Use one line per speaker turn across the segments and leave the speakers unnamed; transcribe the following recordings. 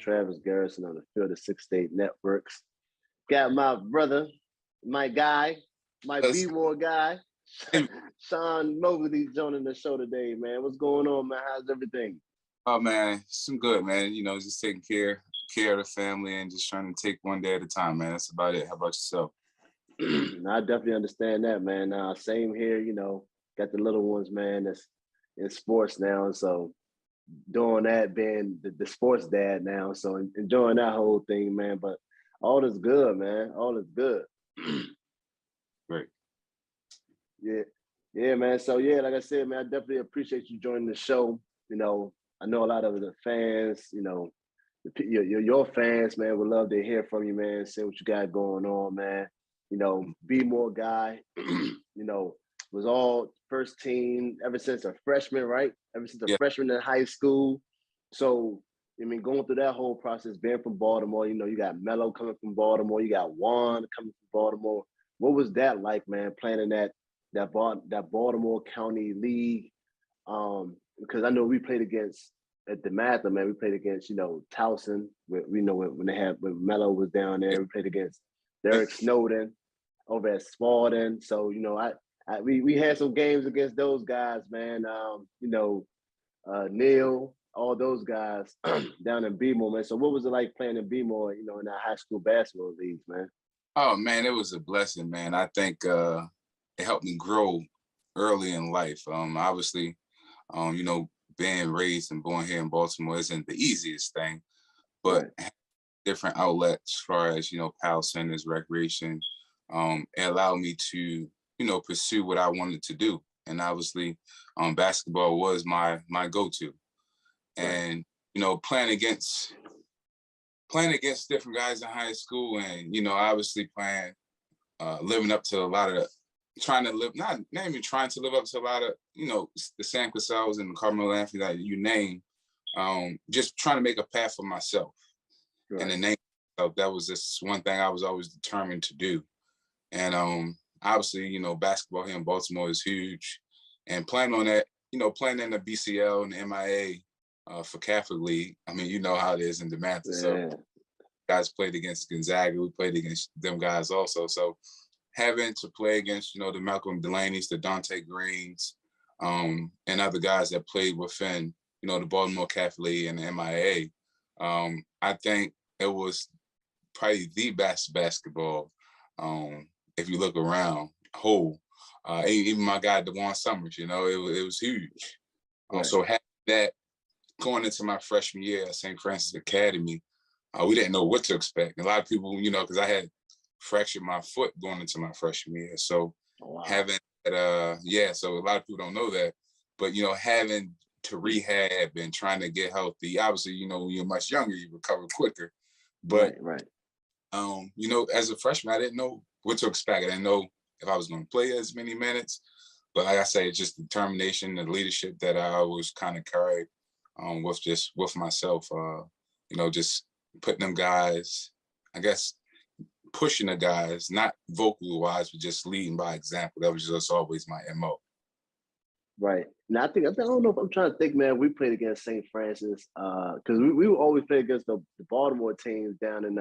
Travis Garrison on the Field of Six State Networks. Got my brother, my guy, my B-More guy, Sean Mosley joining the show today, man. What's going on, man? How's everything?
Oh, man, some good, man. You know, just taking care of the family and just trying to take one day at a time, man. That's about it. How about yourself?
I definitely understand that, man. Same here, you know, got the little ones, man, that's in sports now. And so doing that, being the sports dad now. So enjoying that whole thing, man. But all is good, man. All is good.
Great.
Yeah, man. So, yeah, like I said, man, I definitely appreciate you joining the show. You know, I know a lot of the fans, you know, your fans, man, would love to hear from you, man, see what you got going on, man. You know, B-More guy, you know, was all first team ever since a freshman, right? Ever since a freshman in high school. So, I mean, going through that whole process, being from Baltimore, you know, you got Melo coming from Baltimore, you got Juan coming from Baltimore. What was that like, man, playing in that Baltimore County League? Because I know we played against at the Mather, man. We played against, you know, Towson. When Melo was down there, we played against Derek Snowden over at Spalding. So, you know, we had some games against those guys, man. You know, Neil, all those guys down in B-More, man. So what was it like playing in B-More, you know, in that high school basketball leagues, man?
Oh, man, it was a blessing, man. I think it helped me grow early in life. Obviously, you know, being raised and born here in Baltimore isn't the easiest thing, but different outlets as far as, you know, Pal Centers, recreation, it allowed me to, you know, pursue what I wanted to do. And obviously, basketball was my go-to. And, you know, playing against different guys in high school and, you know, obviously living up to a lot of not even trying to live up to a lot of, you know, the Sam Cassell's and the Carmelo Anthony that you name, just trying to make a path for myself. And the name of that was just one thing I was always determined to do. And obviously, you know, basketball here in Baltimore is huge. And playing on that, you know, playing in the BCL and the MIA for Catholic League, I mean, you know how it is in DeMatha. Yeah. So guys played against Gonzaga, we played against them guys also. So having to play against, you know, the Malcolm Delaney's, the Dante Greens, and other guys that played within, you know, the Baltimore Catholic League and the MIA, I think it was probably the best basketball. If you look around, even my guy DeJuan Summers, you know, it was huge. So having that going into my freshman year at St. Francis Academy, we didn't know what to expect. A lot of people, you know, because I had fractured my foot going into my freshman year. So having that, so a lot of people don't know that, but, you know, having to rehab and trying to get healthy, obviously, you know, when you're much younger, you recover quicker. But, you know, as a freshman, I didn't know what to expect. I didn't know if I was going to play as many minutes. But like I say, it's just determination and leadership that I always kind of carried with myself, you know, just putting them guys, I guess, pushing the guys, not vocal wise, but just leading by example. That was just always my MO.
Right. Now I don't know if I'm trying to think, man, we played against St. Francis, because we always play against the Baltimore teams down in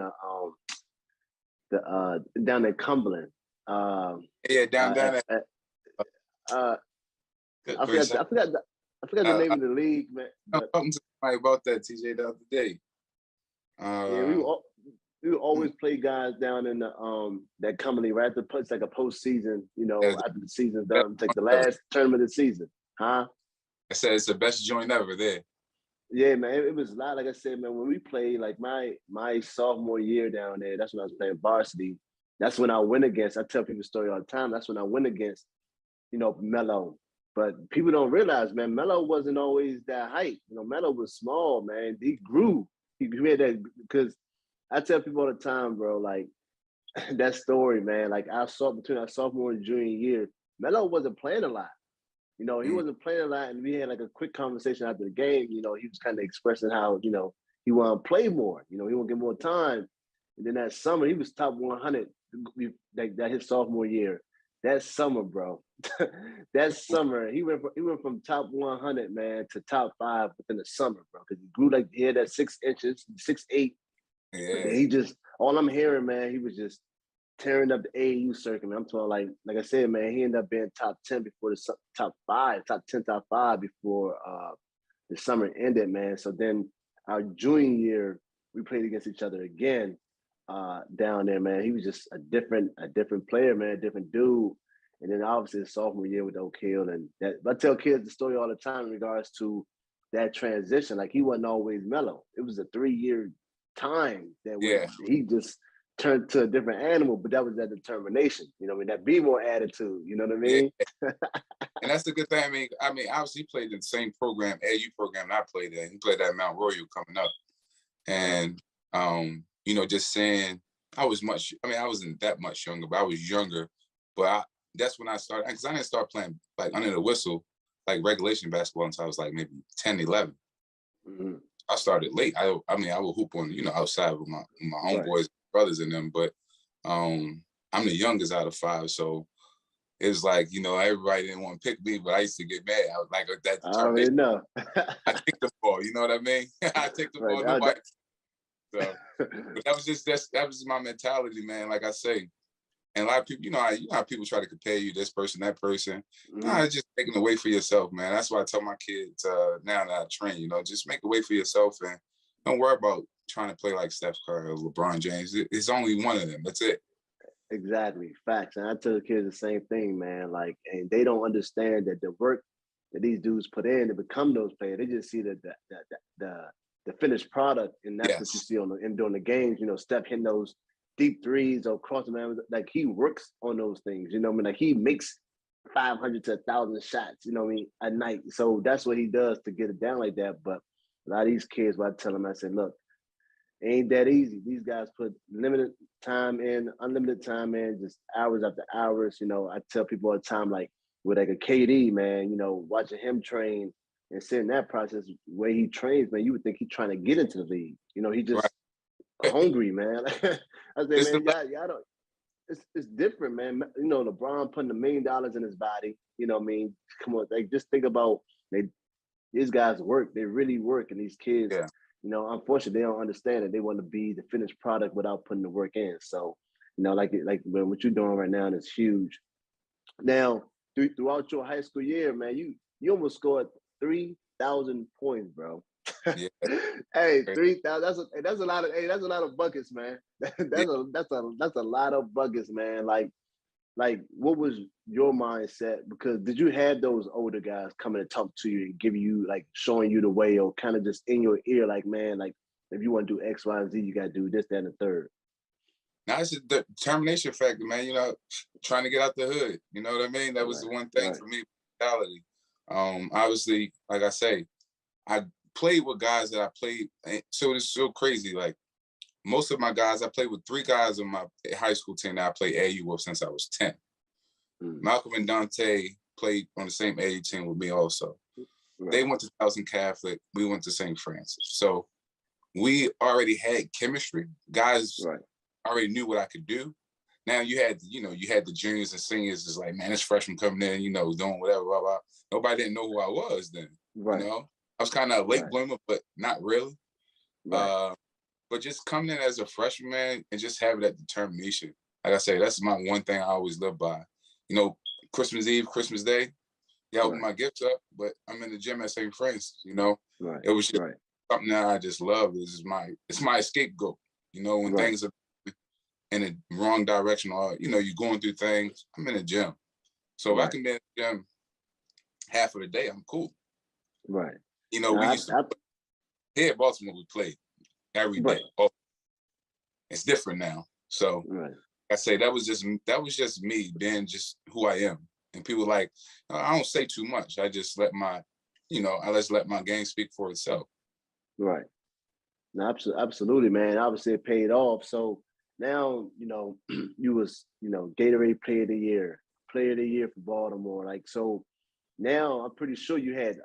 down in Cumberland.
Down at
I forgot the name of the league, man.
I was talking to somebody about that, TJ, the other day.
We would always play guys down in the that Cumberland right after it's like a postseason, you know, after the season's done, it's like the last tournament of the season, huh?
I said it's the best joint ever there.
Yeah, man, it was a lot. Like I said, man, when we played, like my sophomore year down there, that's when I was playing varsity. That's when I went against. I tell people the story all the time. That's when I went against, you know, Melo. But people don't realize, man, Melo wasn't always that height. You know, Melo was small, man. He grew. He had that because I tell people all the time, bro, like that story, man. Like I saw between our sophomore and junior year, Melo wasn't playing a lot. You know, he wasn't playing a lot, and we had like a quick conversation after the game. You know, he was kind of expressing how, you know, he wanted to play more. You know, he want to get more time. And then that summer, he was top 100 that his sophomore year. that summer, bro. That summer, he went from top 100, man, to top 5 within the summer, bro. Because he grew like he had that 6 inches, 6'8". But then
Yeah,
he just all I'm hearing, man, he was just tearing up the AAU circuit, man. I'm talking like I said, man, he ended up being top 10 before the top 5, top 10, top 5 before the summer ended, man. So then our junior year, we played against each other again down there, man. He was just a different player, man, a different dude. And then obviously the sophomore year with Oak Hill, and that I tell kids the story all the time in regards to that transition. Like he wasn't always mellow. It was a 3-year time that
yeah,
he just turned to a different animal, but that was that determination. You know what I mean? That be more attitude. You know what I
yeah.
mean?
And that's the good thing. I mean, obviously he played in the same program, AU program I played in. He played at Mount Royal coming up. And you know, just saying I wasn't that much younger, but I was younger. But that's when I started, because I didn't start playing like under the whistle, like regulation basketball until I was like maybe 10, 11.
Mm-hmm.
I started late. I would hoop on, you know, outside with my homeboys, brothers and them, but I'm the youngest out of 5. So it was like, you know, everybody didn't want to pick me, but I used to get mad. I was like, that
I already
determination.
know.
I take the ball, you know what I mean? I take the ball, nobody. So, but that was my mentality, man. Like I say, and a lot of people, you know how people try to compare you, this person, that person.
Mm-hmm.
Nah, it's just making a way for yourself, man. That's why I tell my kids now that I train, you know, just make a way for yourself and don't worry about trying to play like Steph Curry or LeBron James. It's only one of them. That's it.
Exactly. Facts. And I tell the kids the same thing, man. Like, and they don't understand that the work that these dudes put in to become those players. They just see the finished product, and that's what you
Yes.
see during the games. You know, Steph hitting those deep threes or cross man. Like he works on those things. You know what I mean? Like he makes 500 to 1,000 shots. You know what I mean? A night. So that's what he does to get it down like that. But a lot of these kids, when I tell them, I said, look, it ain't that easy. These guys put limited time in, unlimited time in, just hours after hours. You know, I tell people all the time, like with like a KD, man, you know, watching him train and seeing that process, the way he trains, man, you would think he's trying to get into the league. You know, he just
Right.
hungry, man. I say,
It's
man, y'all don't. It's different, man. You know, LeBron putting $1 million in his body. You know what I mean? Come on, like just think about these guys work. They really work, and these kids,
yeah.
you know, unfortunately, they don't understand that they want to be the finished product without putting the work in. So, you know, like what you're doing right now is huge. Now, throughout your high school year, man, you almost scored 3,000 points, bro.
Yeah.
Hey, 3,000. That's a lot of. Hey, that's a lot of buckets, man.
Yeah.
That's a lot of buckets, man. Like, what was your mindset? Because did you have those older guys coming and talk to you and give you, like, showing you the way, or kind of just in your ear, like, man, like, if you want to do X, Y, and Z, you got to do this, that, and the third.
Now it's just the determination factor, man. You know, trying to get out the hood. You know what I mean? That was the one thing for me, mentality. Obviously, like I say, I played with guys that I played. So it's so crazy. Like most of my guys, I played with 3 guys on my high school team that I played AU with since I was 10. Malcolm and Dante played on the same AU team with me also. They went to Towson Catholic. We went to St. Francis. So we already had chemistry. Guys already knew what I could do. Now you had the juniors and seniors is like, man, this freshman coming in, you know, doing whatever, blah, blah. Nobody didn't know who I was then. You know? I was kind of a late bloomer, but not really. But just coming in as a freshman, man, and just having that determination. Like I say, that's my one thing I always live by. You know, Christmas Eve, Christmas Day, yeah, I open my gifts up, but I'm in the gym at St. Francis, you know? It was just something that I just love. It's my scapegoat. You know, when things are in the wrong direction, or, you know, you're going through things, I'm in the gym. So if I can be in the gym half of the day, I'm cool. You know, we used to, here at Baltimore, we played every day. It's different now. So I say that was just me being just who I am. And people like, I don't say too much. I just let my game speak for itself.
Right. No, absolutely, man. Obviously it paid off. So now, you know, you was, you know, Gatorade Player of the Year for Baltimore. Like, so now I'm pretty sure you had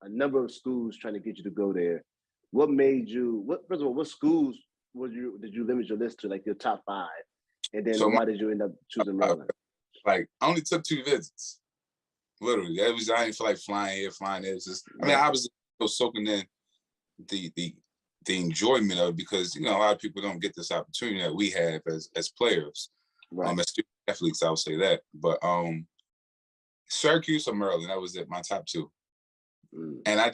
a number of schools trying to get you to go there. What made you, first of all, what schools did you limit your list to, like your top 5? And then
So
why did you end up choosing Maryland?
Like, I only took 2 visits. Literally. I didn't feel like flying here, flying there. It's just, I mean, I was soaking in the enjoyment of it because, you know, a lot of people don't get this opportunity that we have as players.
Right.
As student athletes, I would say that. But Syracuse or Maryland, that was it, my top 2. And I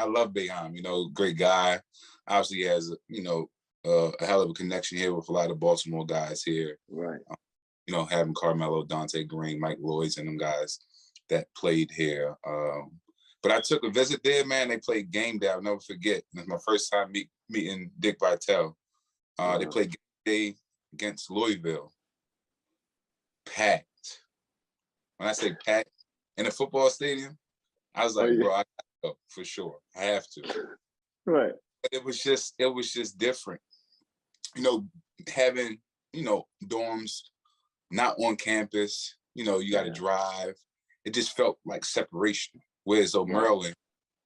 love Boeheim, you know, great guy. Obviously he has, you know, a hell of a connection here with a lot of Baltimore guys here.
Right.
You know, having Carmelo, Dante Green, Mike Lloyds, and them guys that played here. But I took a visit there, man. They played game day. I'll never forget. It was my first time meeting Dick Vitale. They played game day against Louisville. Packed. When I say packed in a football stadium, I was like, bro, I gotta go for sure. I have to.
Right.
But it was just different. You know, having, you know, dorms not on campus, you know, you got to drive. It just felt like separation. Whereas Maryland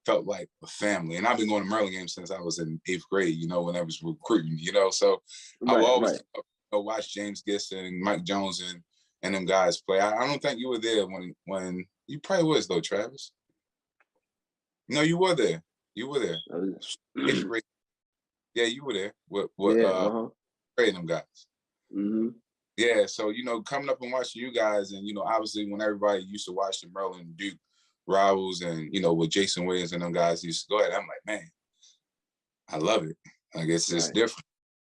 felt like a family. And I've been going to Maryland games since I was in 8th grade, you know, when I was recruiting, you know. So I will always watch James Gibson, Mike Jones, and them guys play. I don't think you were there when you probably was though, Travis. No, you were there. You were there. 8th grade. Yeah, you were there. What them guys.
Mm-hmm.
Yeah, so, you know, coming up and watching you guys, and, you know, obviously when everybody used to watch the Maryland Duke rivals and, you know, with Jason Williams and them guys used to go ahead, I'm like, man, I love it. Like, it's just different.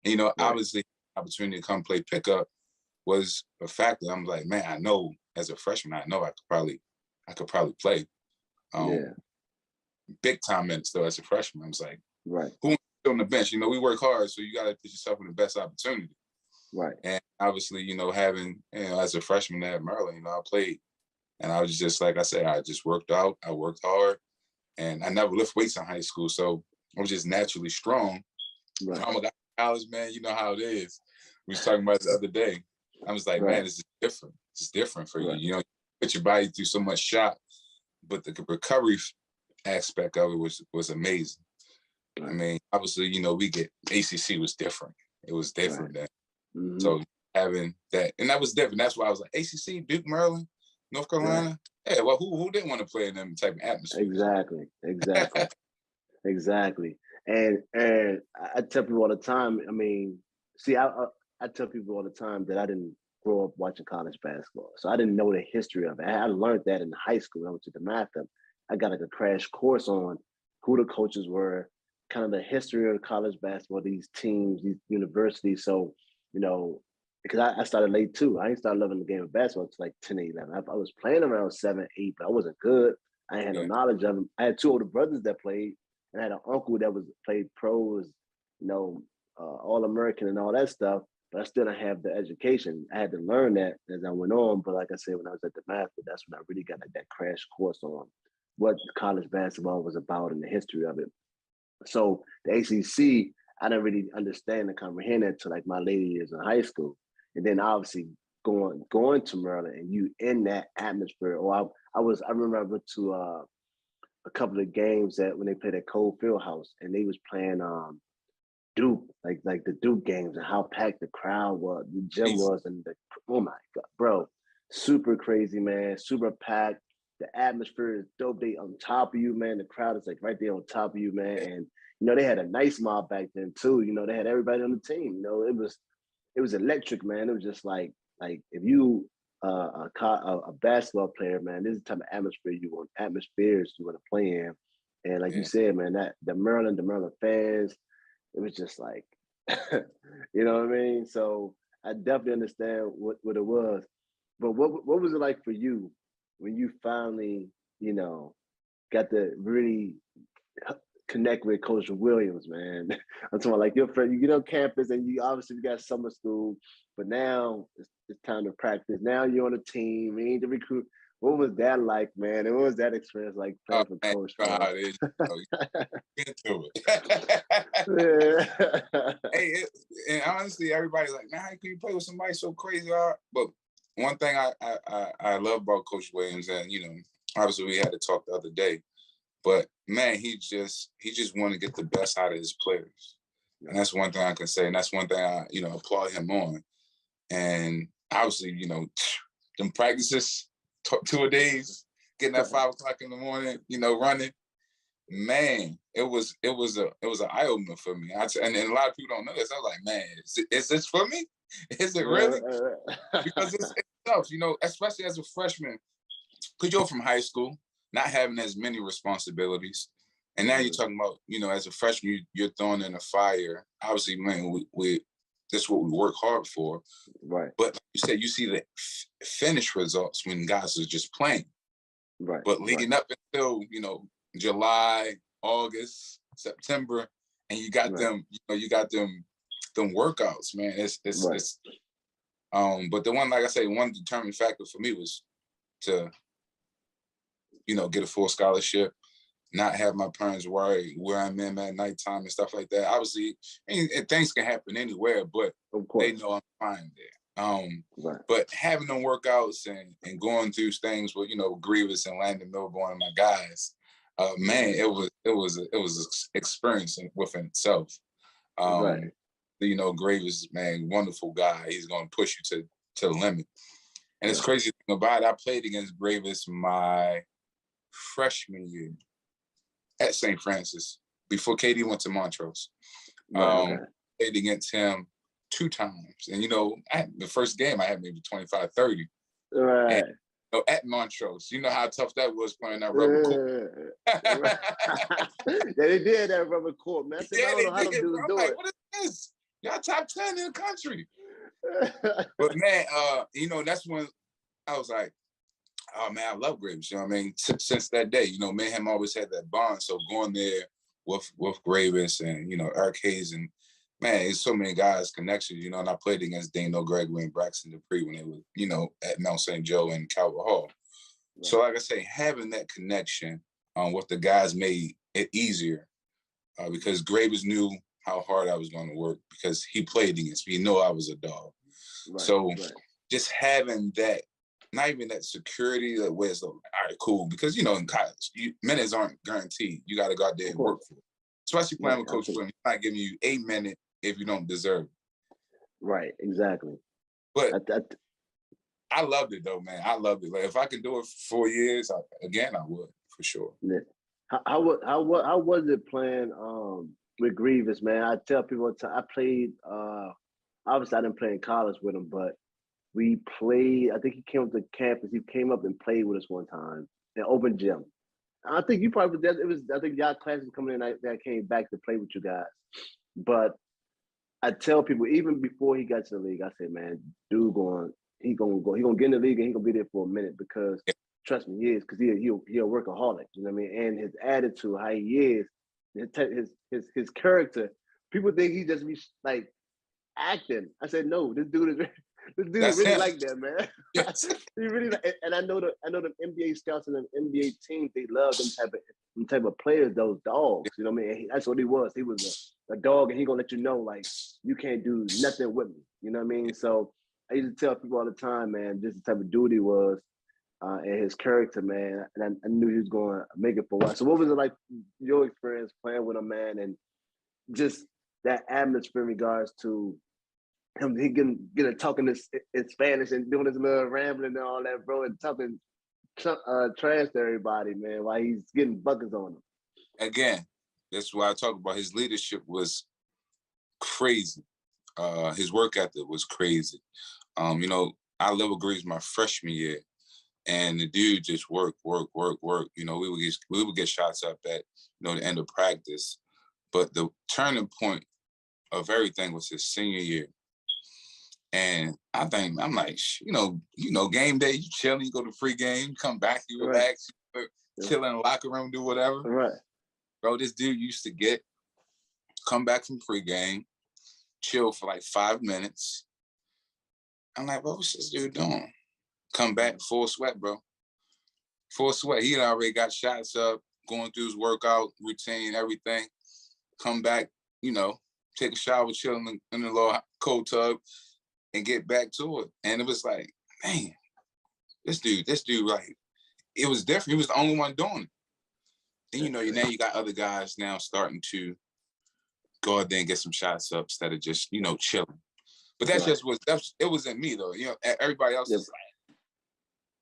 And, you know, obviously, opportunity to come play pickup was a factor. I'm like, man, I know as a freshman, I know I could probably play. Big time minutes though as a freshman. I was like, who wants to sit on the bench? You know, we work hard, so you got to put yourself in the best opportunity.
Right.
And obviously, you know, having, you know, as a freshman at Maryland, you know, I played. And I was just, like I said, I just worked out. I worked hard. And I never lift weights in high school. So I was just naturally strong. Right. I'm a college, man, you know how it is. We was talking about it the other day. I was like, man, this is different. It's different for you. You know, you put your body through so much shot. But the recovery aspect of it was amazing. I mean, obviously, you know, ACC was different. It was different then. Mm-hmm. So having that, and that was different. That's why I was like, ACC, Duke, Maryland, North Carolina. Yeah, well, who didn't want to play in them type of atmosphere?
Exactly. And I tell people all the time, I mean, see, I tell people all the time that I didn't grow up watching college basketball. So I didn't know the history of it. I learned that in high school. I went to the math. I got like a crash course on who the coaches were, kind of the history of college basketball, these teams, these universities. So, you know, because I started late too. I didn't start loving the game of basketball until like 10, 11. I was playing around 7, 8, but I wasn't good. I had no knowledge of them. I had 2 older brothers that played, and I had an uncle that played pros, you know, All-American and all that stuff. But I still didn't have the education. I had to learn that as I went on. But like I said, when I was at the math, that's when I really got like that crash course on what college basketball was about and the history of it. So the ACC, I didn't really understand and comprehend it until like my later years in high school. And then obviously going to Maryland and you in that atmosphere. Or I remember I went to a couple of games that when they played at Cole Fieldhouse and they was playing Duke, like the Duke games and how packed the crowd was, the gym was, and oh my God, bro, super crazy, man, super packed. The atmosphere is dope. They on top of you, man. The crowd is like right there on top of you, man. And you know they had a nice mob back then too. You know they had everybody on the team. You know it was electric, man. It was just like if you a basketball player, man, this is the type of atmospheres you want to play in. And like you said, man, that the Maryland fans, it was just like, you know what I mean? So I definitely understand what it was. But what was it like for you when you finally, you know, got to really connect with Coach Williams, man? I'm talking about like your friend, you get on campus and you obviously got summer school, but now it's time to practice. Now you're on a team, you need to recruit. What was that like, man? And what was that experience like playing for Coach?
Get to it. Hey, and honestly, everybody's like, man, how can you play with somebody so crazy? But one thing I love about Coach Williams, and you know, obviously we had to talk the other day, but man, he just wanted to get the best out of his players, and that's one thing I can say, and that's one thing I applaud him on. And obviously, you know, them practices, 2-a-days, getting at 5 o'clock in the morning, running. Man, it was an eye opener for me. And a lot of people don't know this. I was like, man, is this for me? Is it really? Because it's tough, especially as a freshman, because you're from high school, not having as many responsibilities. And now you're talking about, as a freshman, you're thrown in the fire. Obviously, man, we that's what we work hard for.
Right.
But like you said, you see the finished results when guys are just playing.
Right.
But leading up until, July, August, September, and you got them, them workouts, man. It's but the one, like I say, one determining factor for me was to, get a full scholarship, not have my parents worry where I'm in at nighttime and stuff like that. Obviously, and things can happen anywhere, but they know I'm fine there. But having them workouts and going through things with, Grievous and Landon Milborn and my guys, man, it was an experience within itself. Grievous, man, wonderful guy. He's going to push you to the limit. And it's crazy thing about it, I played against Grievous my freshman year at St. Francis before KD went to Montrose. Played against him 2 times. And, the first game I had maybe 25, 30.
Right.
And, at Montrose, you know how tough that was playing that rubber court.
They did that rubber court, man. I don't know how them dudes do it.
What is this? Y'all top 10 in the country. But man, that's when I was like, oh man, I love Graves. Since that day, me and him always had that bond. So going there with Graves and Eric Hayes and man, there's so many guys connections. And I played against Dano Gregory and Braxton Dupree when they were at Mount St. Joe and Calvert Hall. Right. So like I say, having that connection with the guys made it easier because Graves knew how hard I was going to work because he played against me. He knew I was a dog. Right, so just having that, not even that security that where it's like, all right, cool. Because, in college, minutes aren't guaranteed. You got to go out there and work for it. Especially playing with Coach Flynn. He's not giving you a minute if you don't deserve it. Right,
exactly.
But I loved it, though, man. I loved it. Like, if I could do it for 4 years, I would, for sure.
Yeah. How was it playing with Grievous, man? I tell people, I played, obviously I didn't play in college with him, but we played, I think he came up to campus. He came up and played with us one time in open gym. I think you probably, I think y'all classes coming in that came back to play with you guys. But I tell people, even before he got to the league, I say, man, dude he gonna get in the league and he gonna be there for a minute because trust me, he is, because he a workaholic, you know what I mean? And his attitude, how he is, his character, people think he just be like acting. I said, no, this dude is really like that, man.
Yes.
He really and I know the NBA scouts and the NBA teams, they love them type of players, those dogs. You know what I mean? That's what he was. He was a dog, and he gonna let you know, like, you can't do nothing with me. You know what I mean? So I used to tell people all the time, man, just the type of dude he was, and his character, man. And I knew he was going to make it for a while. So what was it like your experience playing with him, man, and just that atmosphere in regards to him, he getting talking this in Spanish and doing his little rambling and all that, bro, and talking trash to everybody, man, while he's getting buckets on them.
Again, that's why I talk about his leadership was crazy. His work ethic was crazy. I level Greaves my freshman year, and the dude just work. We would get shots up at the end of practice, but the turning point of everything was his senior year. And I'm like, game day, you chilling, you go to free game, come back, you relax, chill in the locker room, do whatever.
Right.
Bro, this dude used to come back from free game, chill for like 5 minutes. I'm like, bro, what's this dude doing? Come back, full sweat, bro. Full sweat. He had already got shots up, going through his workout routine, everything. Come back, take a shower, chill in the little cold tub, and get back to it. And it was like, man, this dude, like, it was different. He was the only one doing it. And, now you got other guys now starting to go out there and get some shots up instead of just, chilling. But that's just it wasn't me, though. Everybody else is like,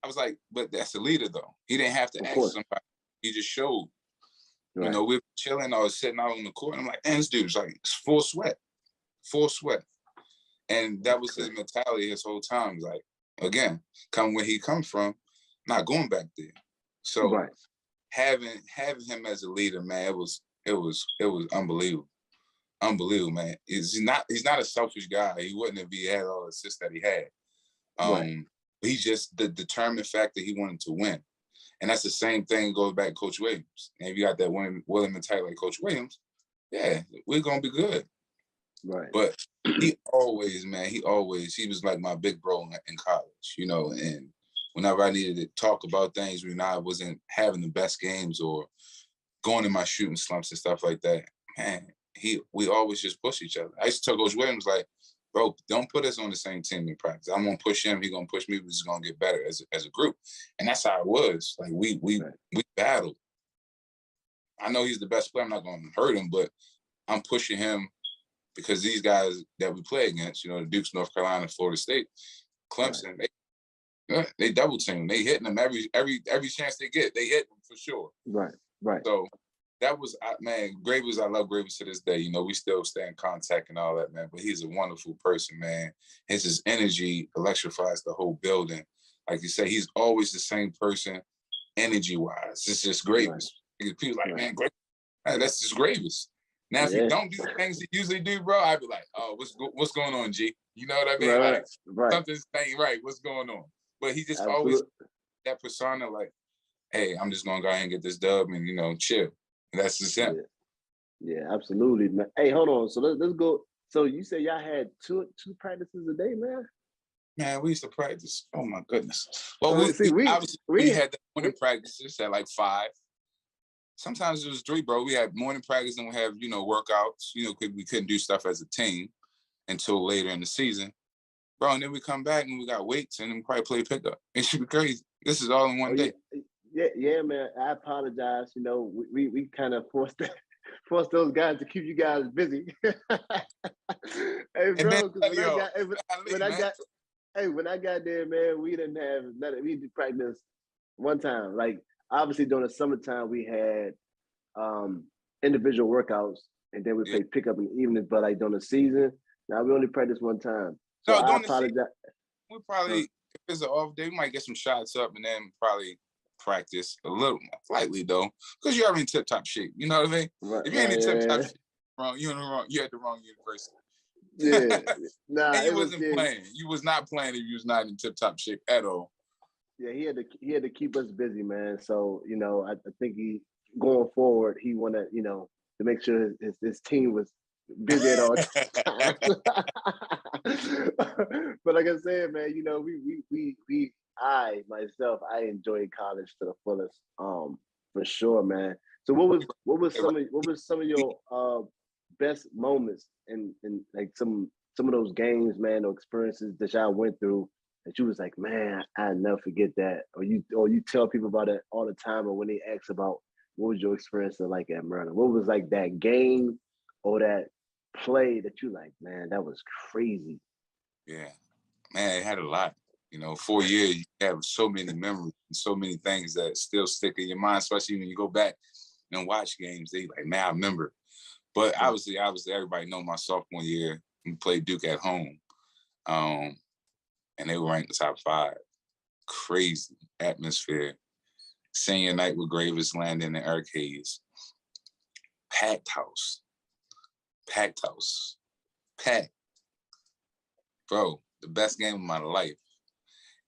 was like, but that's a leader though. He didn't have to
Of
ask
course.
somebody. He just showed.
Right.
You know, we were chilling. I was sitting out on the court. And I'm like, man, this dude's like full sweat. And that was his mentality his whole time. Like, again, coming where he comes from, not going back there. So
Right.
having him as a leader, man, it was unbelievable. Unbelievable, man. He's not a selfish guy. He wouldn't if he had all the assists that he had.
Right.
He's just the determined fact that he wanted to win. And that's the same thing goes back to Coach Williams. And if you got that willing mentality like Coach Williams, yeah, we're gonna be good.
Right.
But he was like my big bro in college, you know, and whenever I needed to talk about things when I wasn't having the best games or going in my shooting slumps and stuff like that, man, we always just push each other. I used to tell Coach Williams, like, bro, don't put us on the same team in practice. I'm gonna push him, he's gonna push me, we're just gonna get better as a group. And that's how it was. Like we battled. I know he's the best player, I'm not gonna hurt him, but I'm pushing him because these guys that we play against, you know, the Dukes, North Carolina, Florida State, Clemson, they double team. They hitting them every chance they get. They hit them for sure.
Right.
So that was, man, Graves, I love Graves to this day. You know, we still stay in contact and all that, man. But he's a wonderful person, man. His energy electrifies the whole building. Like you say, he's always the same person, energy-wise. It's just Graves. Right. People like, man, Graves, that's just Graves. Now, if he don't do the things he usually do, bro, I'd be like, oh, what's going on, G? You know what I mean? Something's ain't right. What's going on? But he just always that persona, like, hey, I'm just gonna go ahead and get this dub and, you know, chill. And that's just him.
Yeah, absolutely, man. Hey, hold on. So let's go. So you say y'all had two practices a day, man?
Man, we used to practice. Oh my goodness. Well, we had the morning practices at like 5. Sometimes it was 3, bro. We had morning practice and we have, you know, workouts. You know, we couldn't do stuff as a team until later in the season. Bro, and then we come back and we got weights and then we probably play pickup. It should be crazy. This is all in one day.
Yeah, man. I apologize. You know, we kind of forced those guys to keep you guys busy. Hey, bro, when I got there, man, we didn't have nothing. We did practice one time. Like, obviously during the summertime, we had individual workouts, and then we played pickup in the evenings. But like during the season, now we only practice one time. So I apologize.
We probably, if it's an off day, we might get some shots up and then probably practice a little lightly though, because you're already in tip-top shape. You know what I mean? If you ain't in tip-top shape, you're at the wrong university.
Yeah, nah,
and you wasn't playing. You was not playing if you was not in tip-top shape at all.
Yeah, he had to keep us busy, man. So, you know, I think going forward, he wanted, you know, to make sure his team was busy at all times. But like I said, man, you know, I enjoyed college to the fullest, for sure, man. So what was some of your best moments in like some of those games, man, or experiences that y'all went through that you was like, man, I'll never forget that, or you tell people about it all the time, or when they ask about what was your experience like at Maryland, what was like that game or that play that you like, man, that was crazy.
Yeah, man, it had a lot. You know, 4 years, you have so many memories and so many things that still stick in your mind, especially when you go back and watch games. They like, man, I remember. But obviously, everybody know my sophomore year, we played Duke at home. And they were ranked top 5. Crazy atmosphere. Senior night with Gravis, Landon, and Eric Hayes. Packed house. Bro, the best game of my life.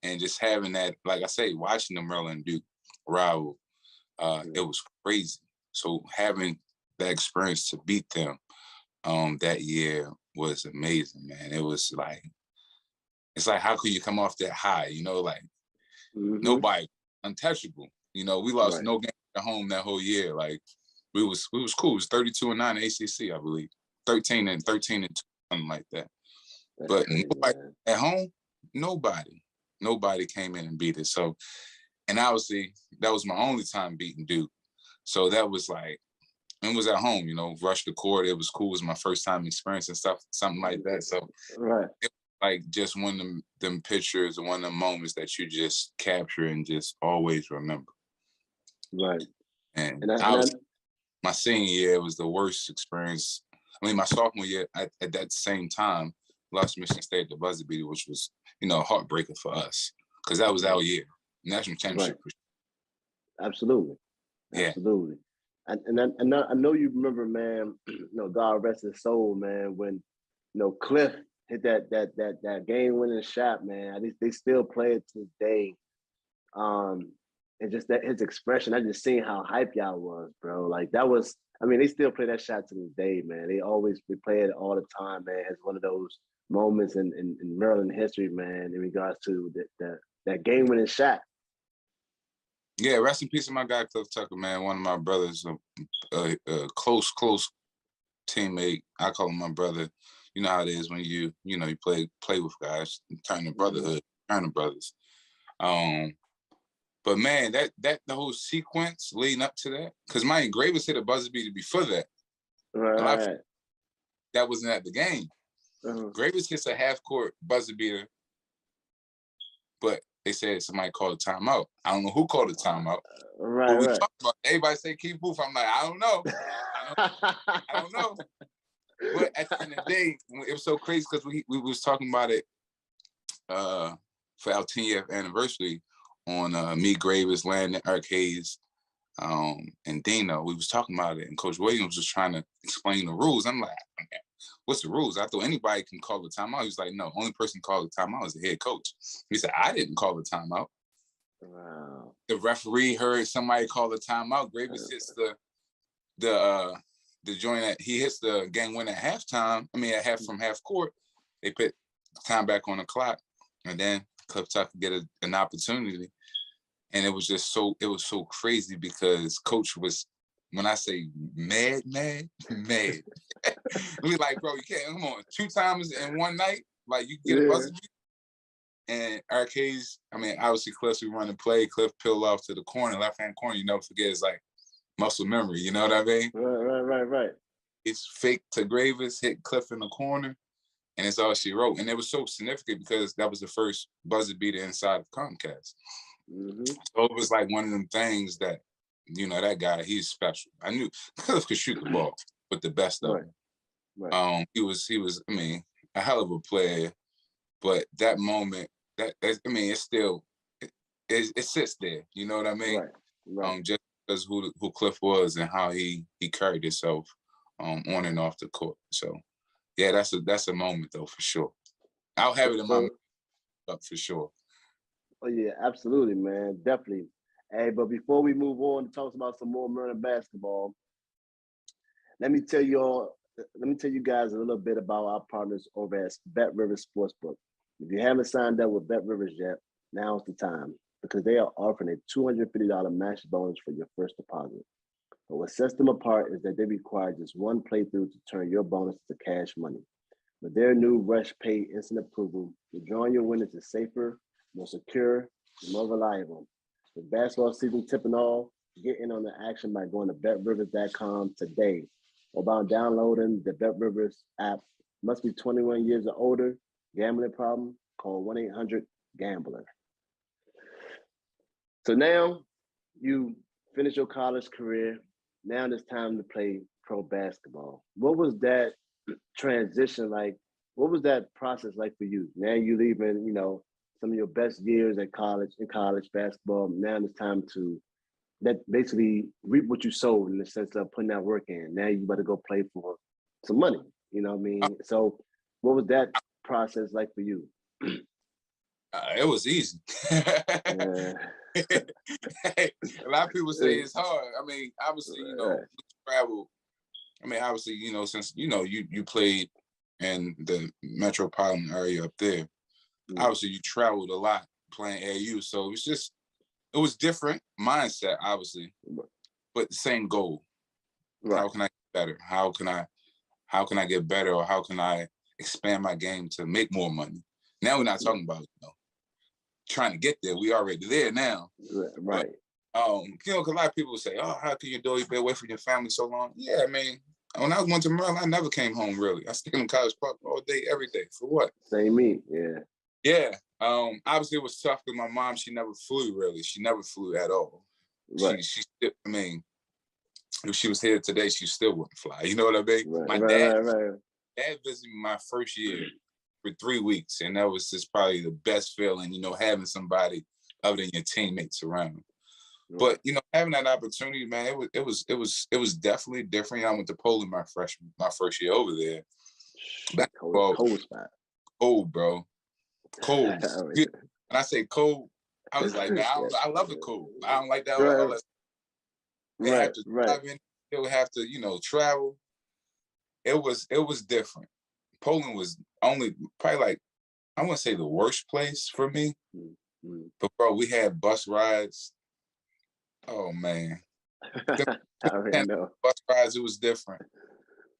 And just having that, like I say, watching the Maryland Duke rival, it was crazy. So having that experience to beat them that year was amazing, man. It was like, it's like, how could you come off that high? You know, like nobody, untouchable. You know, we lost no game at home that whole year. Like we was cool. It was 32-9 ACC, I believe. 13 and 2, something like that. That's but crazy, nobody at home, nobody came in and beat it. So, and obviously that was my only time beating Duke. So that was like, it was at home, you know, rushed the court. It was cool. It was my first time experiencing stuff, something like that. So it was like just one of them pictures, one of them moments that you just capture and just always remember.
Right.
And my senior year was the worst experience. I mean, my sophomore year, at that same time, lost Michigan State at the buzzer beater, which was, a heartbreaker for us because that was our year, national championship.
Right. Absolutely.
Yeah.
Absolutely. And I know you remember, man, God rest his soul, man, when, Cliff hit that game-winning shot, man. They still play it to this day. And just that his expression, I just seen how hype y'all was, bro. Like that was, they still play that shot to this day, man. They play it all the time, man. It's one of those moments in Maryland history, man, in regards to that game-winning shot.
Yeah, rest in peace to my guy Cliff Tucker, man. One of my brothers, a close teammate. I call him my brother. You know how it is when you play with guys, turn to brotherhood, turn to brothers. But man, that the whole sequence leading up to that, because my Gravis hit a buzzer beater before that.
Right.
That wasn't at the game. Gravis hits a half-court buzzer beater, but they said somebody called a timeout. I don't know who called a timeout.
Right.
We talked about everybody say keep moving. I'm like, I don't know. I don't know. But at the end of the day, it was so crazy because we was talking about it for our 10th anniversary on me, Gravis, Landon, Eric Hayes, and Dino. We was talking about it, and Coach Williams was trying to explain the rules. I'm like, what's the rules? I thought anybody can call the timeout. He was like, no, only person called the timeout is the head coach. He said, I didn't call the timeout.
Wow.
The referee heard somebody call the timeout. Gravis hits the joint that he hits the game win at halftime. From half court. They put time back on the clock, and then Cliff Tucker get an opportunity. And it was just so crazy because Coach was, when I say mad. We like, bro, you can't, come on, 2 times in one night, like you get a buzzer beat. And Eric Hayes, obviously Cliff, we run the play, Cliff peeled off to the corner, left-hand corner, you never forget, it's like muscle memory, you know what I mean?
Right.
It's fake to Gravis, hit Cliff in the corner, and it's all she wrote. And it was so significant because that was the first buzzer beater inside of Comcast. So it was like one of them things that, that guy, he's special. I knew Cliff could shoot the ball with the best of them. Right. He was, a hell of a player. But that moment, it's still, it sits there. You know what I mean?
Right.
Just because who Cliff was and how he carried himself on and off the court. So, yeah, that's a moment though for sure. I'll have it in my up for sure.
Oh yeah, absolutely, man, definitely. Hey, but before we move on to talk about some more Maryland basketball, let me tell you guys a little bit about our partners over at BetRivers Sportsbook. If you haven't signed up with BetRivers yet, now's the time because they are offering a $250 match bonus for your first deposit. But what sets them apart is that they require just one playthrough to turn your bonus to cash money. With their new Rush Pay instant approval, withdrawing your winnings is safer, more secure, and more reliable. With basketball season tipping off, get in on the action by going to BetRivers.com today or by downloading the BetRivers app. Must be 21 years or older. Gambling problem? Call 1-800-GAMBLER. So now you finish your college career. Now it's time to play pro basketball. What was that transition like? What was that process like for you? Now you leaving, some of your best years in college basketball. Now it's time to basically reap what you sowed in the sense of putting that work in. Now you better go play for some money. You know what I mean? So what was that process like for you?
It was easy. A lot of people say it's hard. Obviously, we travel. Obviously, since you played in the metropolitan area up there, obviously you traveled a lot playing AU. So it was different mindset, obviously, but the same goal. Right. How can I get better? How can I get better, or how can I expand my game to make more money? Now we're not talking about trying to get there. We already there now.
Right.
But, because a lot of people say, "Oh, how can you do it? You've been away from your family so long." Yeah, when I went to Maryland, I never came home really. I stayed in College Park all day, every day. For what?
Same me, yeah.
Yeah. Obviously it was tough because my mom, she never flew really. She never flew at all.
Right.
I mean, if she was here today, she still wouldn't fly. You know what I mean?
Right,
My
right.
dad visited me my first year for 3 weeks, and that was just probably the best feeling, having somebody other than your teammates around.
Right.
But having that opportunity, man, it was definitely different. I went to Poland my first year over there.
Cold spot.
Cold, bro. Cold. When I say cold, I was like, man, I love the cold. I don't like that.
Right.
They have to drive in. They would have to, travel. It was different. Poland was only probably like, I wouldn't say the worst place for me, but bro, we had bus rides. Oh man,
I already know.
Bus rides, it was different.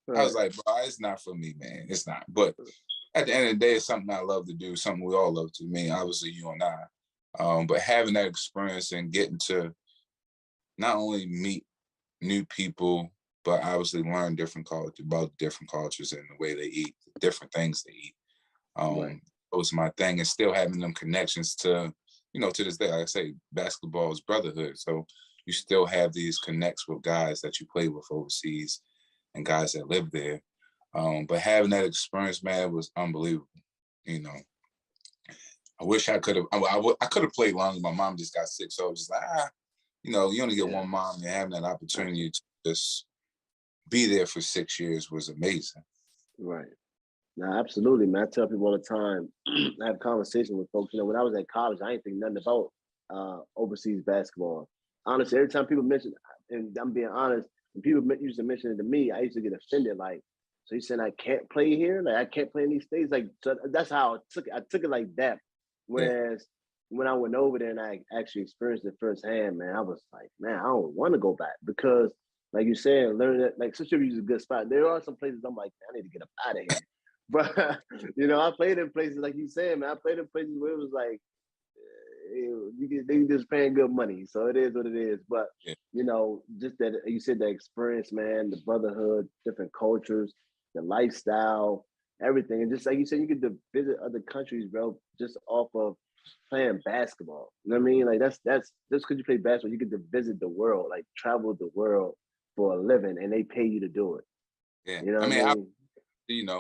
Right.
I was like, bro, it's not for me, man. It's not. But at the end of the day, it's something I love to do, something we all love to do. I mean, obviously you and I. But having that experience and getting to not only meet new people, but obviously learn about different cultures and the way they eat, different things they eat. That was my thing, and still having them connections to, to this day, like I say, basketball is brotherhood. So you still have these connects with guys that you play with overseas and guys that live there. But having that experience, man, was unbelievable. I wish I could have. I could have played longer. My mom just got sick, so I was just like, you only get one mom, and having that opportunity to just be there for 6 years was amazing.
Right. No, absolutely, man. I tell people all the time, I have conversations with folks. When I was at college, I didn't think nothing about overseas basketball. Honestly, every time people mention, and I'm being honest, when people used to mention it to me, I used to get offended. Like, so you saying I can't play here? Like, I can't play in these states? Like, so that's how I took it. I took it like that. Whereas when I went over there and I actually experienced it firsthand, man, I was like, man, I don't want to go back because, like you said, learning that, like, Cincinnati is a good spot. There are some places I'm like, I need to get up out of here. But, I played in places, like you said, man, I played in places where it was like, they just paying good money. So it is what it is. But, just that, you said the experience, man, the brotherhood, different cultures, the lifestyle, everything. And just like you said, you get to visit other countries, bro, just off of playing basketball. You know what I mean? Like that's just because you play basketball, you get to visit the world, like travel the world for a living, and they pay you to do it.
Yeah.
You know what I mean?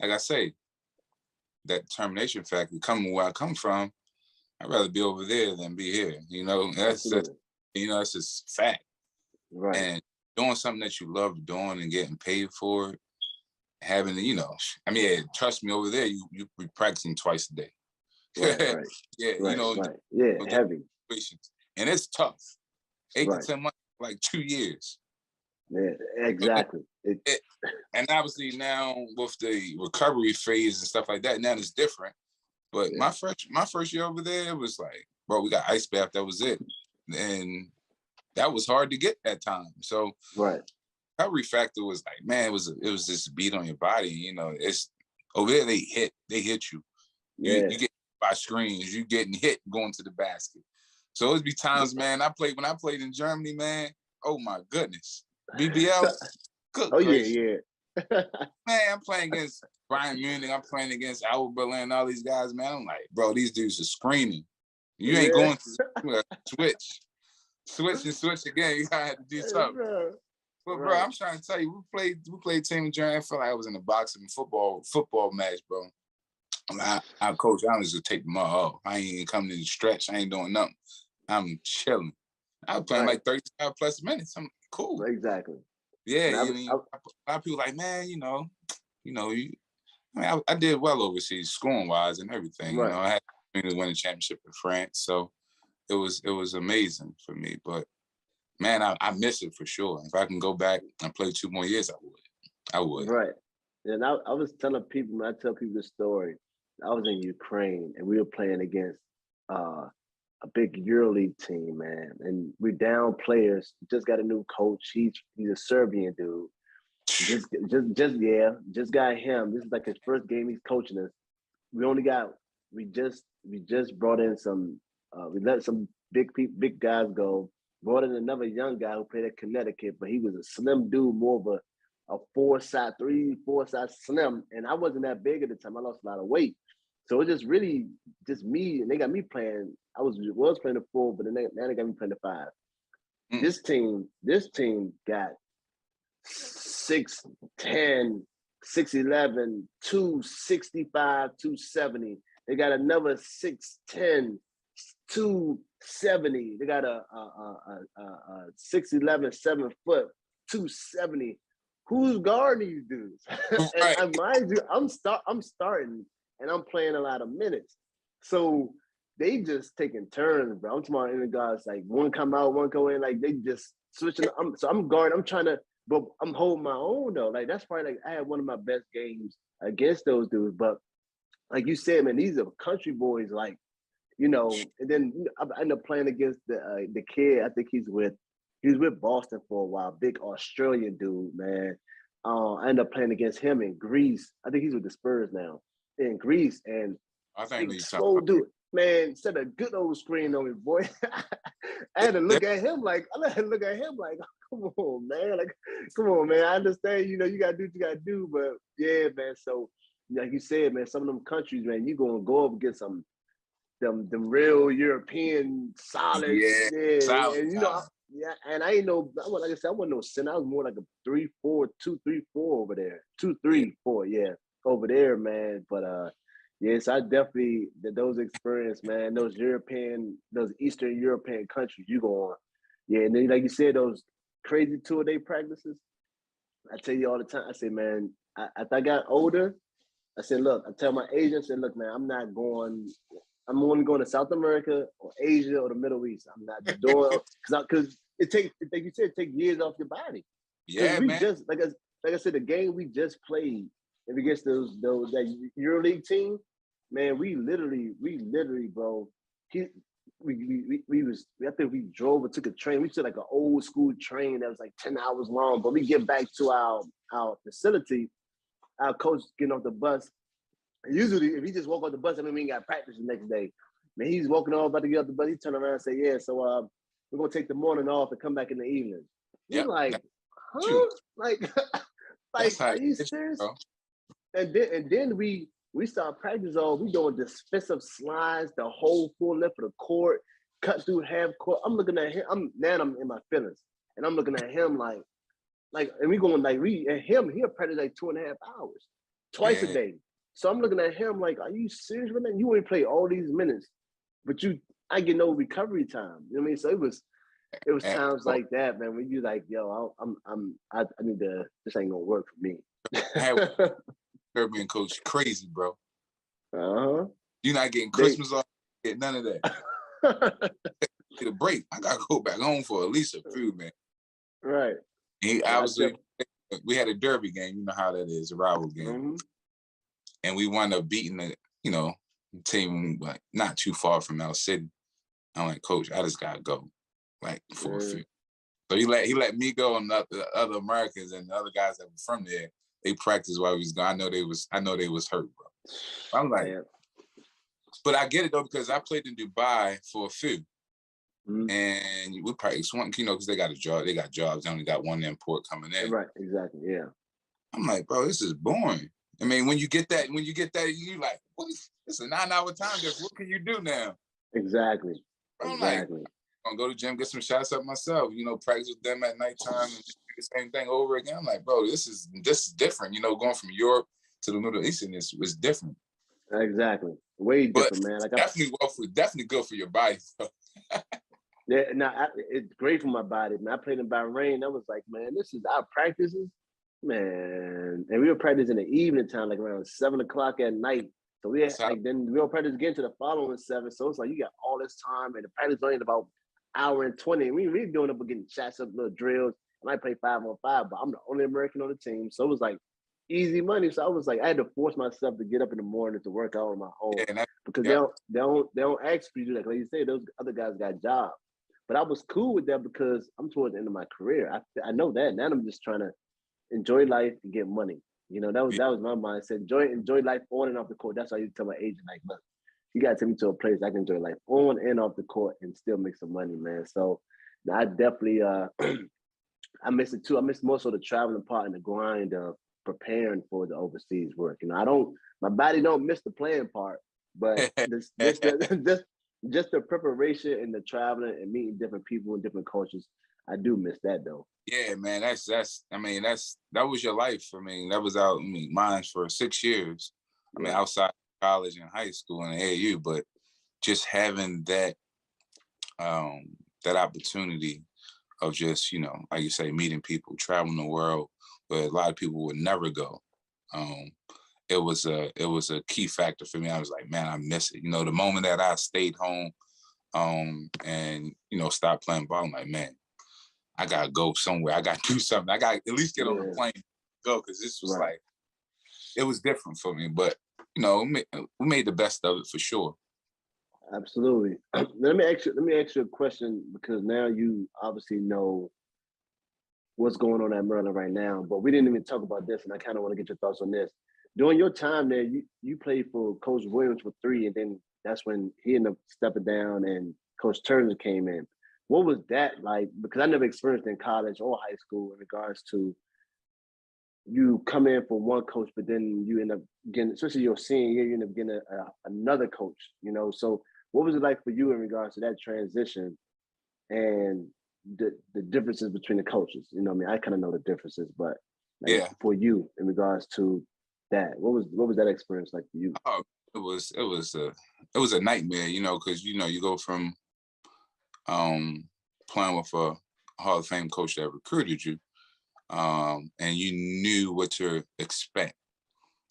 Like I say, that determination factor, coming where I come from, I'd rather be over there than be here. That's just fact.
Right.
And doing something that you love doing and getting paid for it, having trust me, over there, you be practicing twice a day.
Right.
Yeah,
right. Yeah, heavy.
And it's tough. 8 to 10 months, like 2 years.
Yeah, exactly.
And obviously now with the recovery phase and stuff like that, now it's different. But my first year over there, it was like, bro, we got ice bath. That was it, and that was hard to get that time. So recovery factor was like, man, it was just beat on your body. It's over there. They hit you. You get by screens. You getting hit going to the basket. So it'd be times, man. When I played in Germany, man. Oh my goodness, BBL. Good gracious.
Yeah.
Man, I'm playing against Bayern Munich. I'm playing against Alba Berlin. All these guys, man. I'm like, bro, these dudes are screaming. You ain't going to switch again. You gotta have to do something. But bro, I'm trying to tell you, we played team in Germany. I felt like I was in a boxing football match, bro. Our coach, I was just take them off. I ain't even coming to the stretch. I ain't doing nothing. I'm chilling. I was playing like 35 plus minutes. I'm cool.
Exactly.
Yeah, a lot of people like, man, I did well overseas, scoring wise and everything. I had to win a championship in France, so it was amazing for me. But man, I miss it for sure. If I can go back and play 2 more years, I would.
Right. And I was telling people, when I tell people this story, I was in Ukraine and we were playing against a big EuroLeague team, man. And we're down players, just got a new coach. He's a Serbian dude. Just got him. This is like his first game he's coaching us. We just brought in some we let some big guys go, brought in another young guy who played at Connecticut, but he was a slim dude, more of a a 4-side 3, 4-side slim, and I wasn't that big at the time. I lost a lot of weight, so it just really just me, and they got me playing. I was playing the 4, but now they got me playing the 5. This team got 6'10", 6'11", 265, 270. They got another 6'10", 270. They got a 6'11", 7 foot, 270. Who's guarding these dudes?
Right.
And mind you, I'm starting, and I'm playing a lot of minutes. So they just taking turns, bro. I'm talking about guys like one come out, one go in, like they just switching. So I'm guarding. I'm trying to, but I'm holding my own though. Like that's probably like I had one of my best games against those dudes. But like you said, man, these are country boys. Like and then I ended up playing against the kid. I think he was with Boston for a while. Big Australian dude, man. I ended up playing against him in Greece. I think he's with the Spurs now in Greece, and
I think
big slow dude. Man, set a good old screen on me, boy. I had to look at him like, come on, man. Like, come on, man. I understand, you gotta do what you gotta do, but yeah, man. So, like you said, man, some of them countries, man, you gonna go up against them real European solid,
solid,
and and I ain't like I said, I wasn't no center. I was more like a 3-4, 2-3-4 over there, 2-3-4, over there, man. But yes, I definitely those experience, man. Those Eastern European countries, you go on, and then like you said, those crazy 2-a-day practices. I tell you all the time. I say, man, as I got older, I said, look, I tell my agent, I said, look, man, I'm only going to South America or Asia or the Middle East. I'm not doing because it takes, like you said, it takes years off your body.
Yeah,
we
man.
just like I said, the game we just played against that EuroLeague team, man, we literally, bro. I think we drove or took a train. We took like an old school train that was like 10 hours long. But we get back to our facility, our coach getting off the bus. Usually, if he just walk off the bus, I mean, we ain't got practice the next day. Man, he's walking off about to get off the bus. He turn around and say, "Yeah, so we're gonna take the morning off and come back in the evening." You're like, huh? Like, are you serious? And then we start practice on. We doing defensive slides, the whole full length of the court, cut through half court. I'm looking at him. I'm in my feelings, and I'm looking at him like, and we going like he'll practice like 2.5 hours, twice a day. So I'm looking at him like, are you serious, man? You ain't play all these minutes, but I get no recovery time. You know what I mean? So it was times like that, man, when you like, yo, I need to. This ain't gonna work for me.
Caribbean coach, crazy, bro.
You're
not getting Christmas off. Get none of that. Get a break. I gotta go back home for at least a few, man.
Right.
He obviously, we had a derby game. You know how that is, a rival game. And we wound up beating the, team like not too far from our city. I'm like, Coach, I just gotta go, like for a few. So he let me go, and the other Americans and the other guys that were from there, they practiced while he was gone. I know they was hurt, bro. I'm like, but I get it though, because I played in Dubai for a few. And we practiced one, because they got a job. They got jobs. They only got one import coming in.
Right, exactly, yeah.
I'm like, bro, this is boring. I mean, when you get that, you like, it's a 9-hour time difference. What can you do now?
Exactly.
I'm like, I'm gonna go to the gym, get some shots up myself. Practice with them at nighttime and do the same thing over again. I'm like, bro, this is different. Going from Europe to the Middle East, and it's different.
Exactly, way different, man. Like
definitely good for your body.
Yeah, it's great for my body, man. I played in Bahrain. I was like, man, this is our practices. Man, and we were practicing in the evening time, like around 7 o'clock at night. So we had, then we were practice again to the following 7. So it's like you got all this time, and the practice only about 1:20. And we really doing up getting shots up, little drills. And I play 5-on-5, but I'm the only American on the team, so it was like easy money. So I was like, I had to force myself to get up in the morning to work out on my own because they don't ask for you to do that. Like you say, those other guys got jobs, but I was cool with that because I'm towards the end of my career. I know that now. I'm just trying to enjoy life and get money. That was my mindset. Enjoy life on and off the court. That's why you tell my agent, like, look, you gotta take me to a place I can enjoy life on and off the court and still make some money, man. So I definitely I miss it too. I miss more so the traveling part and the grind of preparing for the overseas work. My body don't miss the playing part, but just the preparation and the traveling and meeting different people and different cultures, I do miss that though.
Yeah, man, that was your life. I mean, that was mine for 6 years. I mean, outside college and high school and AAU, but just having that that opportunity of just, like you say, meeting people, traveling the world where a lot of people would never go. It was a key factor for me. I was like, man, I miss it. The moment that I stayed home and stopped playing ball, I'm like, man, I gotta go somewhere. I gotta do something. I gotta at least get on the plane and go, because this was like, it was different for me. But we made the best of it for sure.
Absolutely. Let me ask you a question, because now you obviously know what's going on at Maryland right now, but we didn't even talk about this, and I kind of want to get your thoughts on this. During your time there, you played for Coach Williams for 3, and then that's when he ended up stepping down and Coach Turgeon came in. What was that like? Because I never experienced in college or high school in regards to you come in for one coach, but then you end up getting, especially your senior year, you end up getting another coach, So what was it like for you in regards to that transition and the differences between the coaches? I kind of know the differences, but for you in regards to that, what was that experience like for you?
Oh, it was a nightmare, because you go from playing with a Hall of Fame coach that recruited you, and you knew what to expect.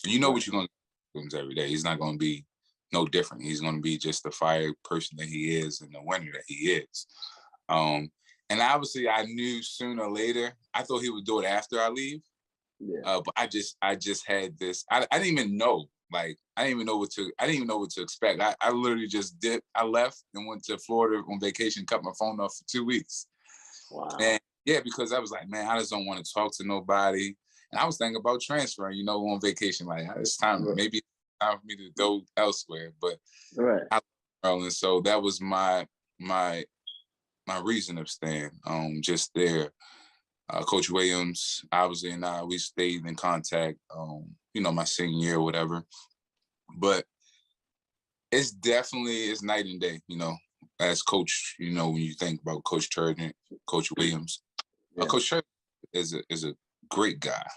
You know what you're going to do every day. He's not going to be no different. He's going to be just the fire person that he is and the winner that he is. And obviously, I knew sooner or later. I thought he would do it after I leave. Yeah. But I just had this. I didn't even know. Like, I didn't even know what to expect. I literally just did. I left and went to Florida on vacation, cut my phone off for 2 weeks.
Wow.
And yeah, because I was like, man, I just don't want to talk to nobody. And I was thinking about transferring, on vacation. Like, it's time, maybe it's time for me to go elsewhere. But I left Maryland, so that was my reason of staying. Just there. Coach Williams, obviously, and we stayed in contact, my senior year or whatever. But it's night and day, as coach, when you think about Coach Turgeon, Coach Williams. Coach Turgeon is a great guy.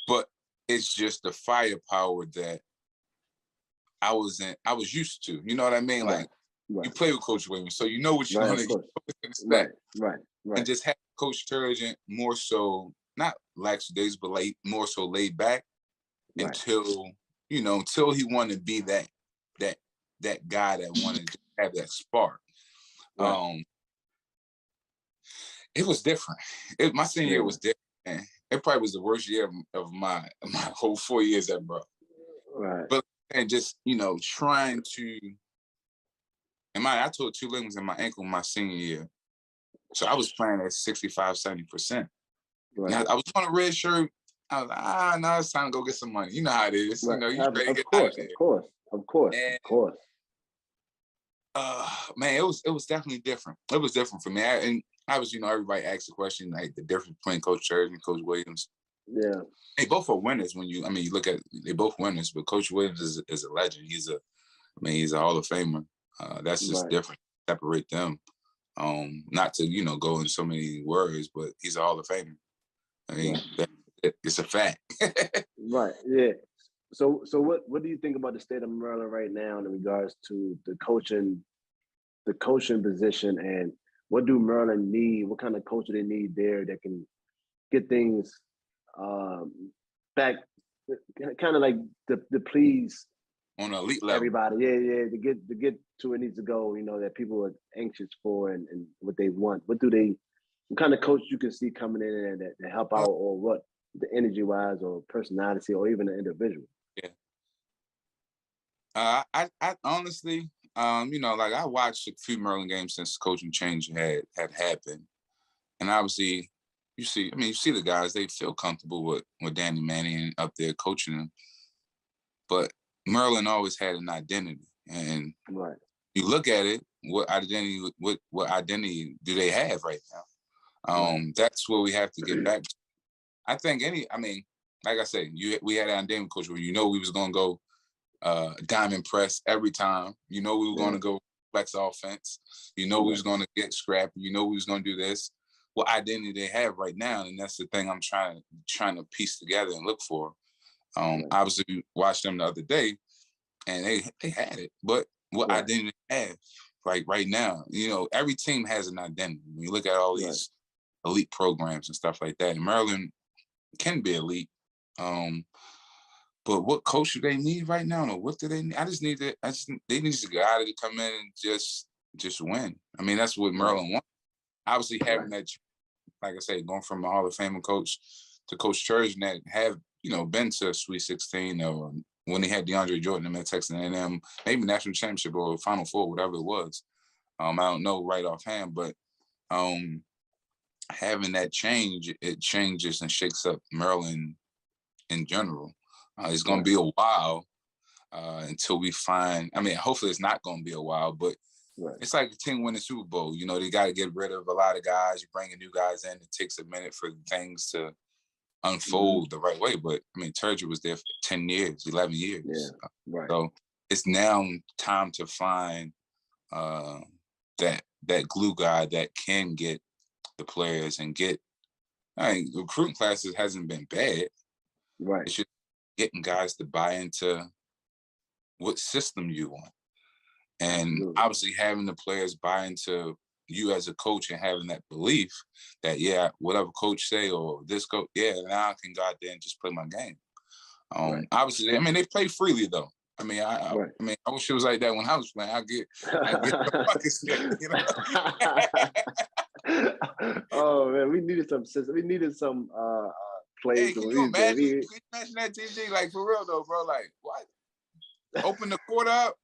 But it's just the firepower that I was used to. You know what I mean? Like, you play with Coach Williams, so you know what you're going to expect. Right. And just have Coach Turgeon more so, not lackadaisical, but like more so laid back until he wanted to be that guy that wanted to have that spark. It was different. My senior year was different. Man. It probably was the worst year of my whole 4 years at Bro.
Right.
But and just trying to. And I tore 2 ligaments in my ankle my senior year. So I was playing at 65, 70%. Right. I was on a red shirt. I was like, no, it's time to go get some money. You know how it is.
Right.
You're ready to get out of there.
Of course.
Man, it was definitely different. It was different for me. And obviously, everybody asks the question, like the difference between Coach Turgeon and Coach Williams.
Yeah.
They both are winners when you look at, they both winners, but Coach Williams is a legend. He's a Hall of Famer. That's just different. Separate them. Not to, go in so many words, but he's a Hall of Famer. I mean, it's a fact.
Right. Yeah. So what do you think about the state of Maryland right now in regards to the coaching position, and what do Maryland need? What kind of coach do they need there that can get things back, kind of like the please
on an elite level.
Everybody, to get to where it needs to go, that people are anxious for and what they want. What kind of coach you can see coming in and that help out, or what, the energy wise or personality or even the individual?
Yeah. I honestly, like I watched a few Maryland games since coaching change had happened, and obviously, you see the guys, they feel comfortable with Danny Manning up there coaching them, but Maryland always had an identity, and you look at it, what identity do they have right now? That's what we have to get back to. I think like I said, we had an identity coach where we was gonna go diamond press every time. We were gonna go flex offense. We was gonna get scrappy. We was gonna do this. What identity they have right now, and that's the thing I'm trying to piece together and look for. Obviously, we watched them the other day, and they had it. But what identity they have right now? Every team has an identity. When you look at all these elite programs and stuff like that, and Maryland can be elite. But what coach do they need right now? Or what do they need? They need a guy to come in and just win. That's what Maryland wants. Obviously, having that, like I say, going from a Hall of Fame coach to Coach Turgeon that have, been to a Sweet 16 or when they had DeAndre Jordan at Texas A&M, maybe national championship or Final Four, whatever it was. I don't know right offhand, but having that change, it changes and shakes up Maryland in general. It's going to be a while until we find, hopefully it's not going to be a while, but it's like a team winning Super Bowl. They got to get rid of a lot of guys. You bring new guys in. It takes a minute for things to unfold the right way. But, Turgeon was there for 10 years, 11 years.
Yeah,
So it's now time to find that glue guy that can get the players and get, recruiting classes hasn't been bad.
Right.
It's just getting guys to buy into what system you want. And obviously having the players buy into you as a coach and having that belief that, whatever coach say or this coach, now I can go out there and just play my game. Obviously, they play freely though. I wish it was like that when I was playing. I get the fucking stick,
Oh man, we needed some system. We needed some plays.
Hey, can you imagine that, TG? Like, for real though, bro. Like, what? Open the court up.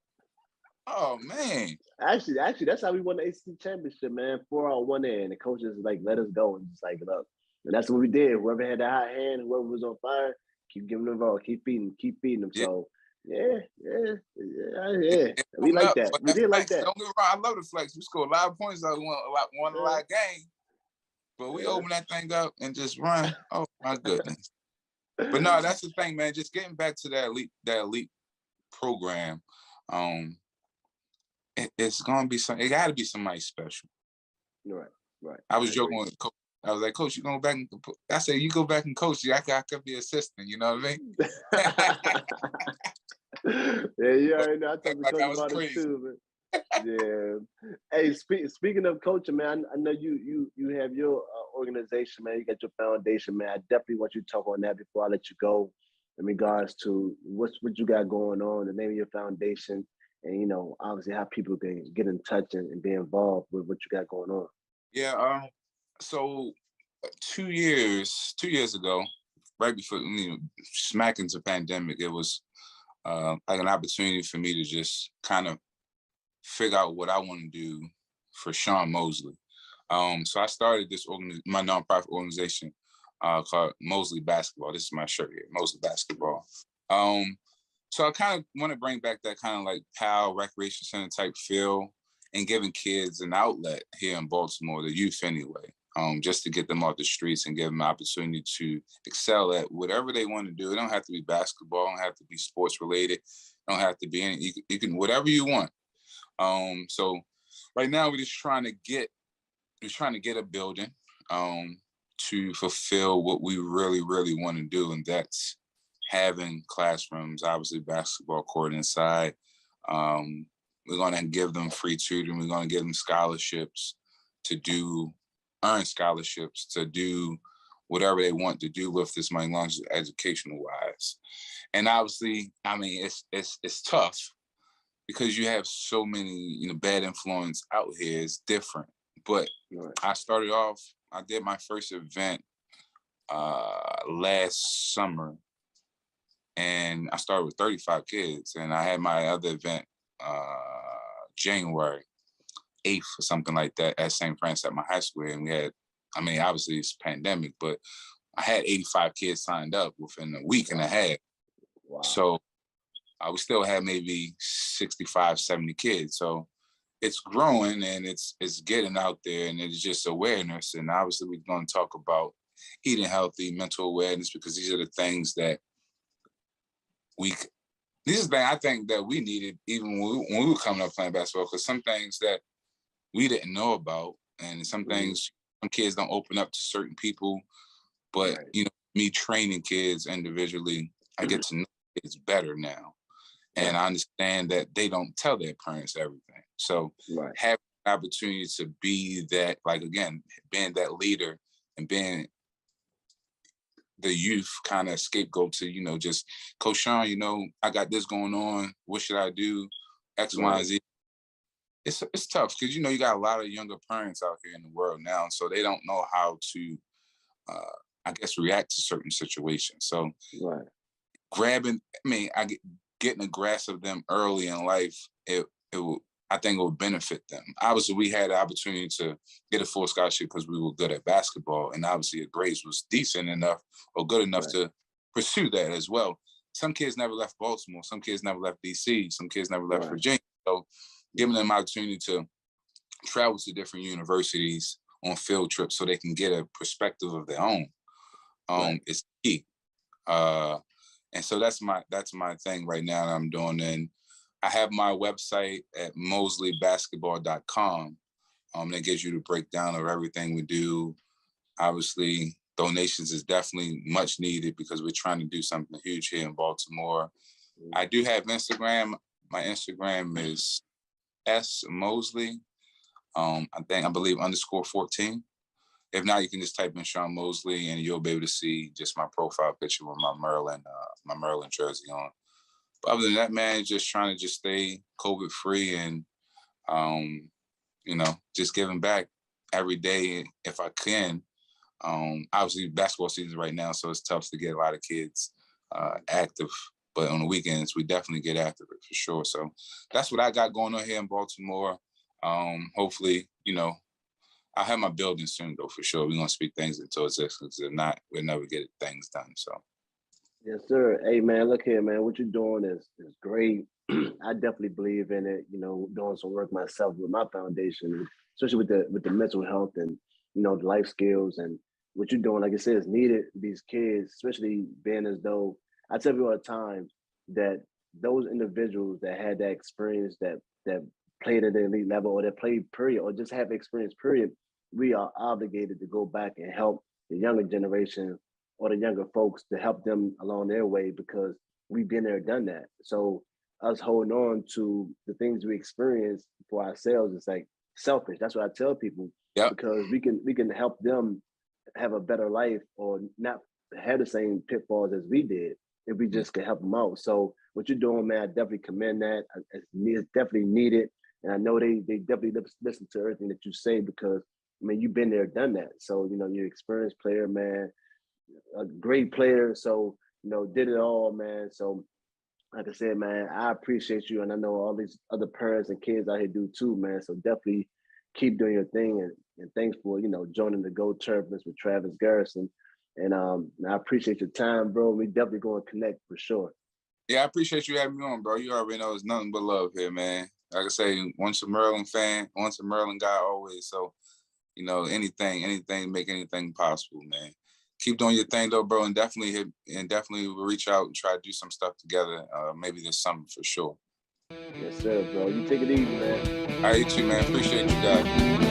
Oh man.
Actually, that's how we won the ACC championship, man. 4-on-1 there, and the coaches let us go and just look. And that's what we did. Whoever had the hot hand, whoever was on fire, keep giving them the ball, keep feeding them.
Yeah.
So yeah. We like that. We did like that.
Don't get me wrong, I love the flex. We scored a lot of points. I won a lot of games. But we open that thing up and just run. Oh my goodness. But no, that's the thing, man. Just getting back to that elite program. It's gonna be it gotta be somebody special.
Right.
I was joking with Coach. I was like, Coach, you going back and I said, you go back and coach. I could be assistant, you know what I mean?
Yeah, you already know. I talked to Coach about
crazy.
it too, man. Yeah. Hey, speaking of coaching, man, I know you have your organization, man. You got your foundation, man. I definitely want you to talk on that before I let you go in regards to what you got going on, the name of your foundation, and, obviously how people can get in touch and be involved with what you got going on.
Yeah. So 2 years ago, right before smack into pandemic, it was like an opportunity for me to just kind of figure out what I want to do for Sean Mosley. So I started my nonprofit organization called Mosley Basketball. This is my shirt here, Mosley Basketball. So I kind of want to bring back that kind of like PAL recreation center type feel and giving kids an outlet here in Baltimore, the youth anyway, just to get them off the streets and give them an opportunity to excel at whatever they want to do. It don't have to be basketball, it don't have to be sports related, it don't have to be any, you can whatever you want. So right now we're just trying to get a building to fulfill what we really, really want to do, and that's having classrooms, obviously basketball court inside. We're going to give them free tutoring. We're going to give them scholarships earn scholarships to do whatever they want to do with this money, long as educational wise. And obviously, it's tough because you have so many, bad influence out here. It's different. But I started off, I did my first event last summer, and I started with 35 kids, and I had my other event January 8th or something like that at St. Francis at my high school. And we had, obviously it's pandemic, but I had 85 kids signed up within a week and a half. Wow. So we still had maybe 65, 70 kids. So it's growing and it's getting out there, and it's just awareness. And obviously we're going to talk about eating healthy, mental awareness, because these are the things that these are things I think that we needed even when we were coming up playing basketball, because some things that we didn't know about, and some things some kids don't open up to certain people. But you know, me training kids individually, I get to know kids better now, and I understand that they don't tell their parents everything. So having an opportunity to be that, like again, being that leader and being the youth kind of scapegoat to, you know, just Coach Sean, you know, I got this going on. What should I do? X, Y, and Z. It's tough because, you know, you got a lot of younger parents out here in the world now, so they don't know how to, I guess, react to certain situations. So getting a grasp of them early in life, it will, I think it will benefit them. Obviously, we had the opportunity to get a full scholarship because we were good at basketball, and obviously, the grades was decent enough or good enough to pursue that as well. Some kids never left Baltimore. Some kids never left DC. Some kids never left Virginia. So giving them an opportunity to travel to different universities on field trips so they can get a perspective of their own is key. And so that's my thing right now that I'm doing. And I have my website at mosleybasketball.com. That gives you the breakdown of everything we do. Obviously, donations is definitely much needed because we're trying to do something huge here in Baltimore. I do have Instagram. My Instagram is S Mosley. I believe _14. If not, you can just type in Sean Mosley and you'll be able to see just my profile picture with my Maryland jersey on. But other than that, man, just trying to just stay COVID free and, you know, just giving back every day if I can. Obviously, basketball season right now, so it's tough to get a lot of kids active. But on the weekends, we definitely get after it for sure. So that's what I got going on here in Baltimore. Hopefully, you know, I'll have my building soon, though, for sure. We're going to speak things into existence. If not, we'll never get things done. So.
Yes, sir. Hey, man, look here, man. What you're doing is great. I definitely believe in it. You know, doing some work myself with my foundation, especially with the mental health and, you know, the life skills. And what you're doing, like I said, is needed. These kids, especially being as though, I tell you all the time that those individuals that had that experience, that played at the elite level or that played period or just have experience period, we are obligated to go back and help the younger generation or the younger folks to help them along their way because we've been there, done that. So us holding on to the things we experience for ourselves is like selfish. That's what I tell people because we can help them have a better life or not have the same pitfalls as we did if we just can help them out. So what you're doing, man, I definitely commend that. It's definitely needed. And I know they definitely listen to everything that you say because, I mean, you've been there, done that. So, you know, you're an experienced player, man, a great player. So, you know, did it all, man. So, like I said, man, I appreciate you. And I know all these other parents and kids out here do too, man. So definitely keep doing your thing. And thanks for, you know, joining the Go Terps with Travis Garrison. And I appreciate your time, bro. We definitely going to connect for sure.
Yeah, I appreciate you having me on, bro. You already know it's nothing but love here, man. Like I say, once a Maryland fan, once a Maryland guy, always. So, you know, anything, make anything possible, man. Keep doing your thing though, bro, and definitely reach out and try to do some stuff together. Maybe this summer for sure.
Yes, sir, bro. You take it easy, man.
All right, you too, man. Appreciate you guys.